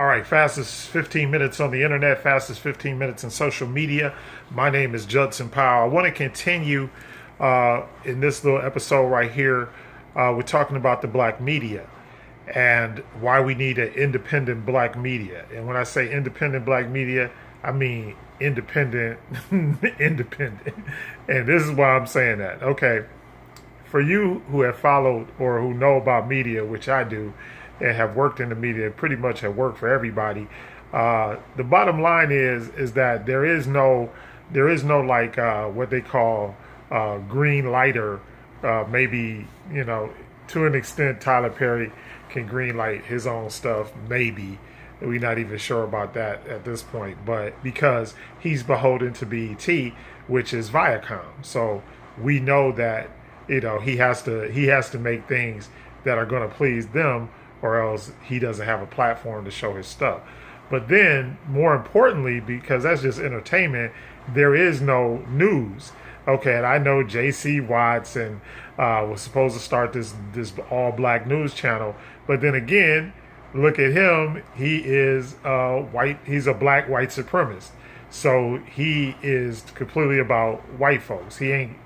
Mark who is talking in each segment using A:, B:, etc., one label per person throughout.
A: All right, fastest 15 minutes on the internet, fastest 15 minutes in social media. My name is Judson Powell. I want to continue in this little episode right here. We're talking about the black media and why we need an independent black media. And when I say independent black media, I mean independent, independent. And this is why I'm saying that. Okay, for you who have followed or who know about media, which I do, and have worked in the media, pretty much have worked for everybody. The bottom line is that there is no like what they call green lighter. Maybe to an extent Tyler Perry can green light his own stuff. Maybe we're not even sure about that at this point, but because he's beholden to BET, which is Viacom, so we know that he has to make things that are going to please them, or else he doesn't have a platform to show his stuff. But then, more importantly, because that's just entertainment, there is no news. Okay, and I know J.C. Watson was supposed to start this all black news channel, but then again, look at him. He is white. He's a black white supremacist. So he is completely about white folks. He ain't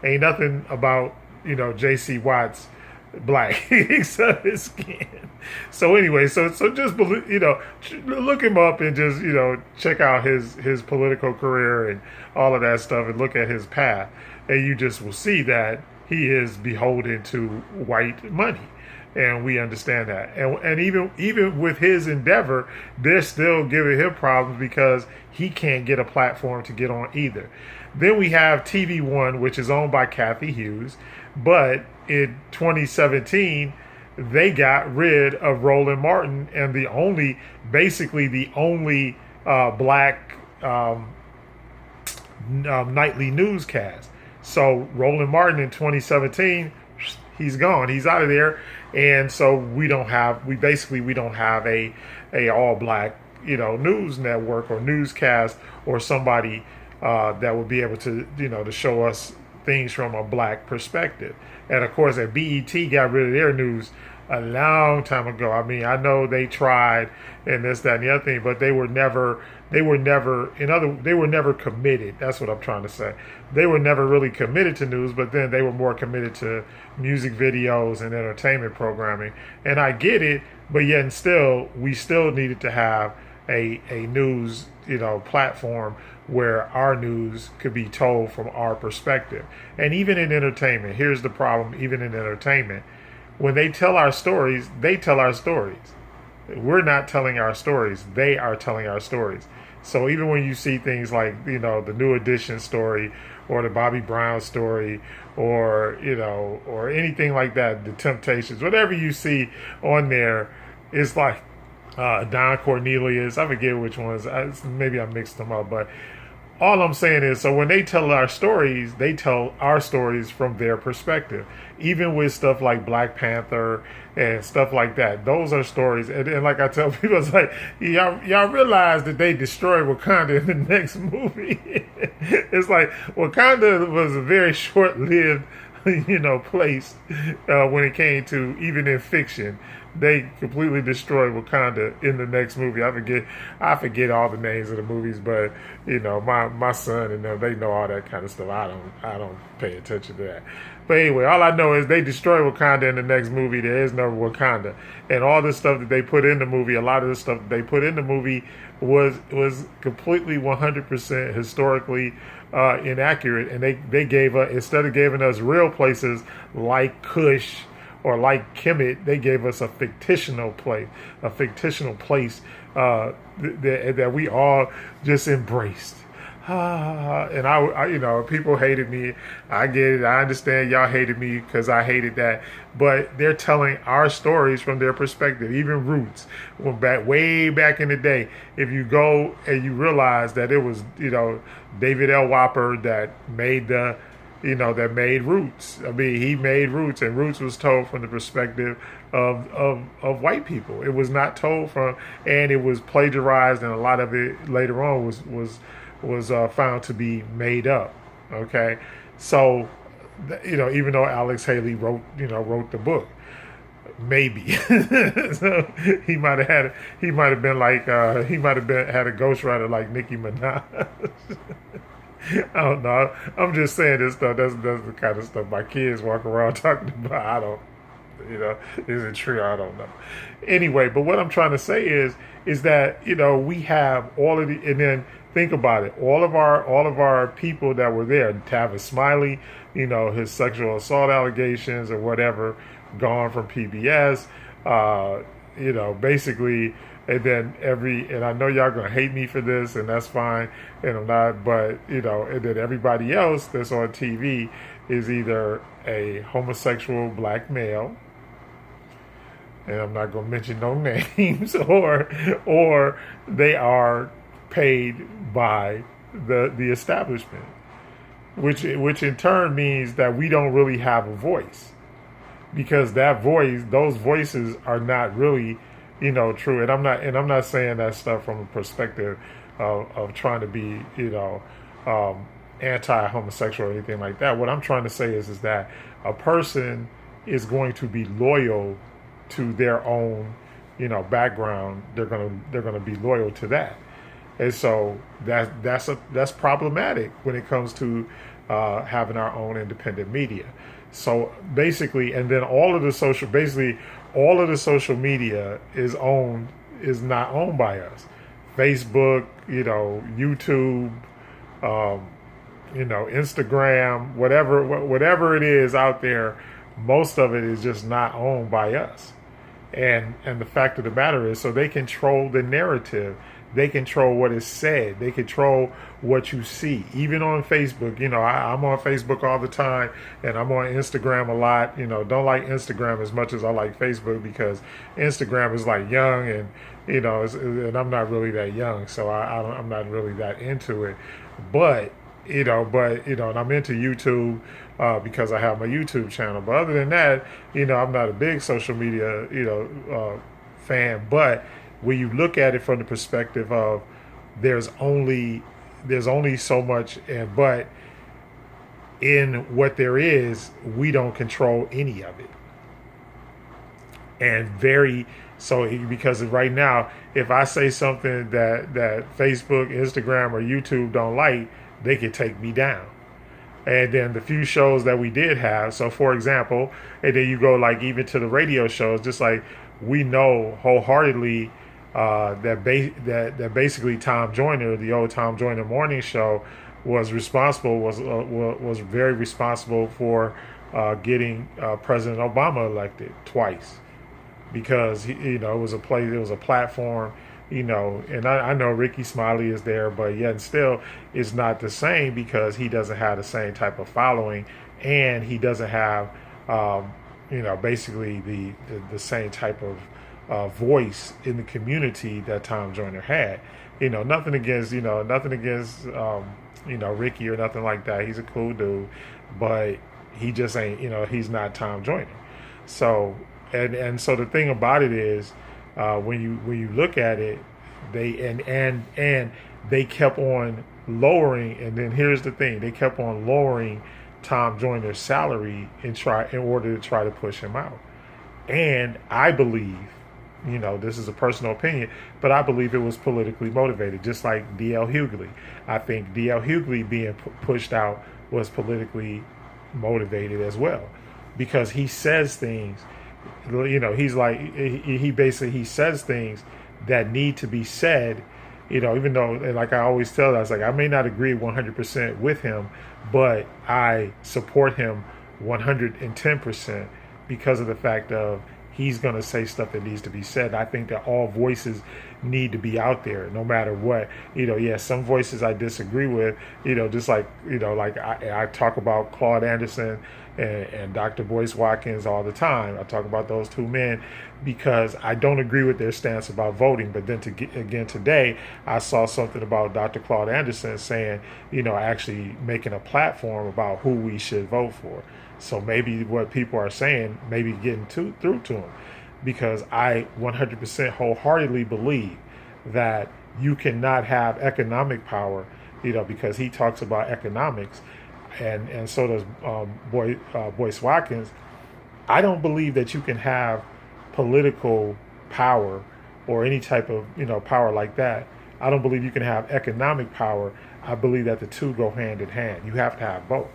A: nothing about J.C. Watts black except his skin. So anyway, so just look him up and just check out his political career and all of that stuff, and look at his path, and you just will see that he is beholden to white money, and we understand that. And even with his endeavor, they're still giving him problems because he can't get a platform to get on either. Then we have TV One, which is owned by Kathy Hughes, but in 2017, they got rid of Roland Martin and basically the only black nightly newscast. So Roland Martin in 2017, he's gone. He's out of there, and so we don't have a all black news network or newscast or somebody that would be able to to show us things from a black perspective. And of course, at BET got rid of their news a long time ago. I mean, I know they tried and this, that, and the other thing, but they were never committed. That's what I'm trying to say. They were never really committed to news, but then they were more committed to music videos and entertainment programming. And I get it, but yet and still, we still needed to have a news platform where our news could be told from our perspective. And even in entertainment, here's the problem. Even in entertainment, when they tell our stories, they tell our stories. We're not telling our stories, they are telling our stories. So even when you see things like the New Edition story or the Bobby Brown story, or or anything like that, the Temptations, whatever you see on there, it's like Don Cornelius, I forget which ones, maybe I mixed them up, but all I'm saying is, so when they tell our stories, they tell our stories from their perspective. Even with stuff like Black Panther and stuff like that, those are stories. And like I tell people, it's like, y'all realize that they destroyed Wakanda in the next movie. It's like Wakanda was a very short-lived place when it came to, even in fiction. They completely destroyed Wakanda in the next movie. I forget all the names of the movies, but my son and them, they know all that kind of stuff. I don't pay attention to that. But anyway, all I know is they destroyed Wakanda in the next movie. There is no Wakanda, and all the stuff that they put in the movie, a lot of the stuff that they put in the movie was completely 100% historically inaccurate. And they gave us, instead of giving us real places like Kush or like Kemet, they gave us a fictional place that we all just embraced. And I people hated me. I get it. I understand y'all hated me because I hated that. But they're telling our stories from their perspective. Even Roots, way back in the day. If you go and you realize that it was David L. Whopper that made that made Roots. I mean, he made Roots, and Roots was told from the perspective of white people. It was not told from, and it was plagiarized, and a lot of it later on was found to be made up. Okay, so even though Alex Haley wrote the book, maybe. So he might have been like he might have been had a ghostwriter like Nicki Minaj. I don't know. I'm just saying this stuff. That's the kind of stuff my kids walk around talking about. I don't, is it true? I don't know. Anyway, but what I'm trying to say is that we have all of the, and then think about it. All of our people that were there, Tavis Smiley, his sexual assault allegations or whatever, gone from PBS. Basically, and then and I know y'all gonna hate me for this, and that's fine, and I'm not, but and then everybody else that's on TV is either a homosexual black male, and I'm not gonna mention no names, or they are paid by the establishment, which in turn means that we don't really have a voice, because those voices are not really true. And I'm not saying that stuff from a perspective of trying to be anti-homosexual or anything like that. What I'm trying to say is that a person is going to be loyal to their own background. They're gonna be loyal to that, and so that's problematic when it comes to having our own independent media. So basically, and then all of the social media is not owned by us. Facebook, YouTube, Instagram, whatever it is out there, most of it is just not owned by us. And the fact of the matter is, so they control the narrative. They control what is said. They control what you see. Even on Facebook, I'm on Facebook all the time, and I'm on Instagram a lot. Don't like Instagram as much as I like Facebook, because Instagram is like young, and and I'm not really that young, so I'm not really that into it. But and I'm into YouTube because I have my YouTube channel. But other than that, I'm not a big social media fan. But when you look at it from the perspective of there's only so much, but in what there is, we don't control any of it. And because right now, if I say something that Facebook, Instagram, or YouTube don't like, they can take me down. And then the few shows that we did have, so for example, and then you go like even to the radio shows, just like we know wholeheartedly that basically Tom Joyner, the old Tom Joyner morning show, was very responsible for getting President Obama elected twice, because it was a platform, and I know Ricky Smiley is there, but yet still it's not the same, because he doesn't have the same type of following, and he doesn't have basically the same type of voice in the community that Tom Joyner had. Nothing against Ricky or nothing like that. He's a cool dude, but he just ain't, he's not Tom Joyner. So so the thing about it is, when you look at it, they kept on lowering, and then here's the thing, they kept on lowering Tom Joyner's salary in order to try to push him out. And I believe, this is a personal opinion, but I believe it was politically motivated, just like D.L. Hughley. I think D.L. Hughley being pushed out was politically motivated as well, because he says things, he says things that need to be said, even though, like I always tell us, like I may not agree 100% with him, but I support him 110% because of the fact of he's going to say stuff that needs to be said. I think that all voices need to be out there, no matter what. Some voices I disagree with, just like, like I talk about Claude Anderson and Dr. Boyce Watkins all the time. I talk about those two men because I don't agree with their stance about voting. But then again today, I saw something about Dr. Claude Anderson saying, actually making a platform about who we should vote for. So maybe what people are saying may be getting through to them, because I 100% wholeheartedly believe that you cannot have economic power, because he talks about economics, and so does Boyce Watkins. I don't believe that you can have political power or any type of power like that. I don't believe you can have economic power. I believe that the two go hand in hand. You have to have both.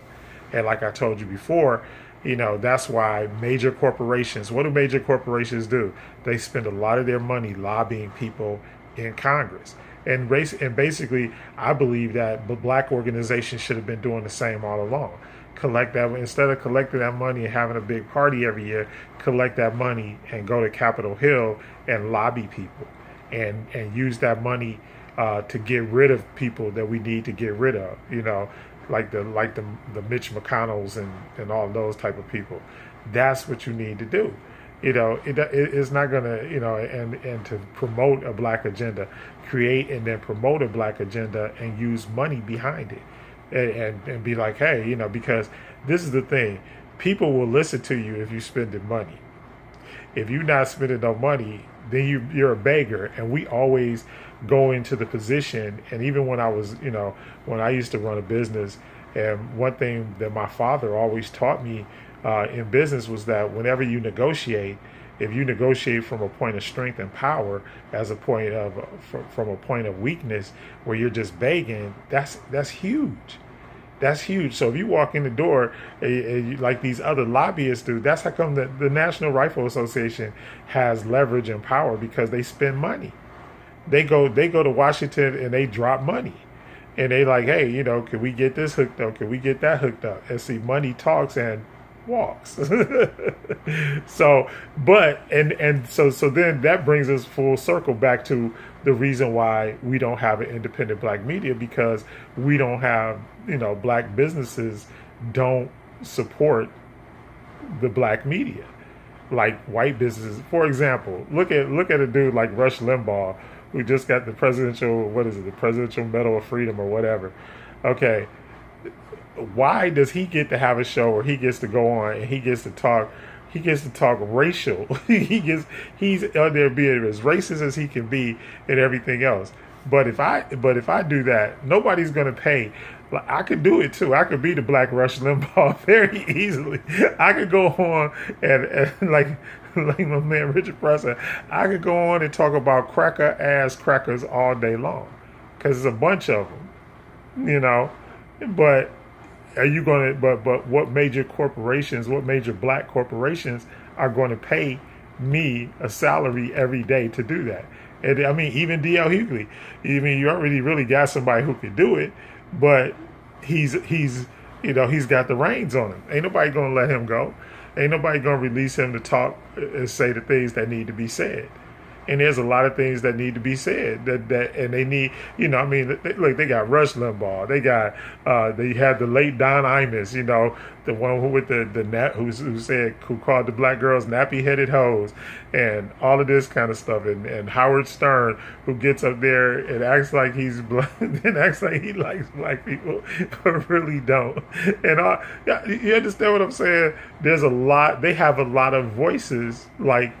A: And like I told you before, that's why major corporations, what do major corporations do? They spend a lot of their money lobbying people in Congress. And basically, I believe that the black organizations should have been doing the same all along. Collect that, instead of collecting that money and having a big party every year, collect that money and go to Capitol Hill and lobby people, and use that money to get rid of people that we need to get rid of. Like the Mitch McConnells and all those type of people. That's what you need to do. It's not gonna and to promote a black agenda, create and then promote a black agenda and use money behind it, and be like, hey, because this is the thing, people will listen to you if you spending money. If you're not spending no money, then you're a beggar. And we always go into the position, and even when I was, when I used to run a business, and one thing that my father always taught me in business was that whenever you negotiate, if you negotiate from a point of strength and power as a point of from a point of weakness where you're just begging, that's huge. That's huge. So if you walk in the door like these other lobbyists do, that's how come the National Rifle Association has leverage and power, because they spend money. They go to Washington and they drop money. And they like, hey, can we get this hooked up? Can we get that hooked up? And see, money talks and walks. So then that brings us full circle back to the reason why we don't have an independent black media, because we don't have, black businesses don't support the black media like white businesses. For example, look at a dude like Rush Limbaugh, who just got the presidential Medal of Freedom or whatever. Okay, why does he get to have a show where he gets to go on and he gets to talk racial? he's out there being as racist as he can be and everything else. But if I do that, nobody's gonna pay. I could do it too. I could be the Black Rush Limbaugh very easily. I could go on and like my man Richard Preston, I could go on and talk about cracker ass crackers all day long, because there's a bunch of them, But are you going to? But what major black corporations are going to pay me a salary every day to do that? And I mean, even D.L. Hughley. You already really got somebody who could do it, but he's got the reins on him. Ain't nobody going to let him go. Ain't nobody going to release him to talk and say the things that need to be said. And there's a lot of things that need to be said and they need, look, they got Rush Limbaugh. They had the late Don Imus, the one who with who called the black girls nappy headed hoes and all of this kind of stuff. And Howard Stern, who gets up there and acts like he's black and acts like he likes black people, but really don't. And you understand what I'm saying? They have a lot of voices, like,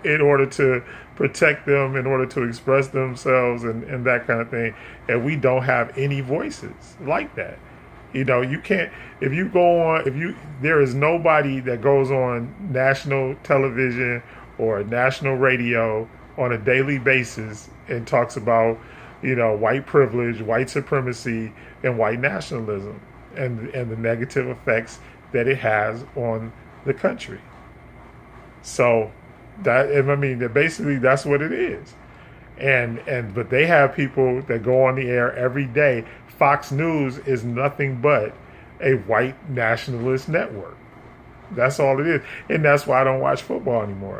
A: in order to protect them, in order to express themselves and that kind of thing. And we don't have any voices like that. You can't, there is nobody that goes on national television or national radio on a daily basis and talks about, white privilege, white supremacy, and white nationalism and the negative effects that it has on the country. So basically that's what it is. But they have people that go on the air every day. Fox News is nothing but a white nationalist network. That's all it is. And that's why I don't watch football anymore.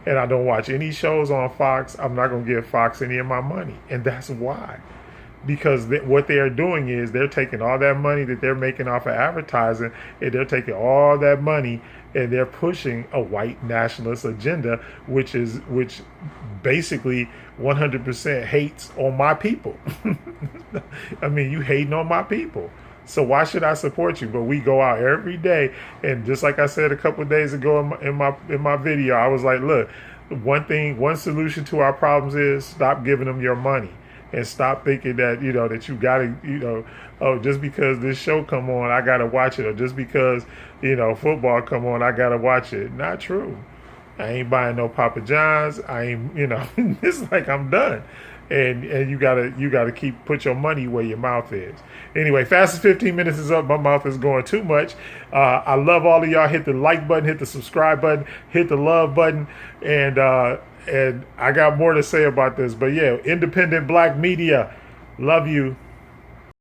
A: And I don't watch any shows on Fox. I'm not going to give Fox any of my money. And that's why. Because what they are doing is they're taking all that money that they're making off of advertising, and they're taking all that money and they're pushing a white nationalist agenda, which basically 100% hates on my people. I mean, you hating on my people. So why should I support you? But we go out every day, and just like I said a couple of days ago in my video, I was like, look, one solution to our problems is stop giving them your money. And stop thinking that, that you got to, just because this show come on, I got to watch it. Or just because, football come on, I got to watch it. Not true. I ain't buying no Papa John's. I ain't, it's like I'm done. And you gotta put your money where your mouth is. Anyway, fastest 15 minutes is up. My mouth is going too much. I love all of y'all. Hit the like button, hit the subscribe button, hit the love button, and I got more to say about this. But yeah, independent black media. Love you.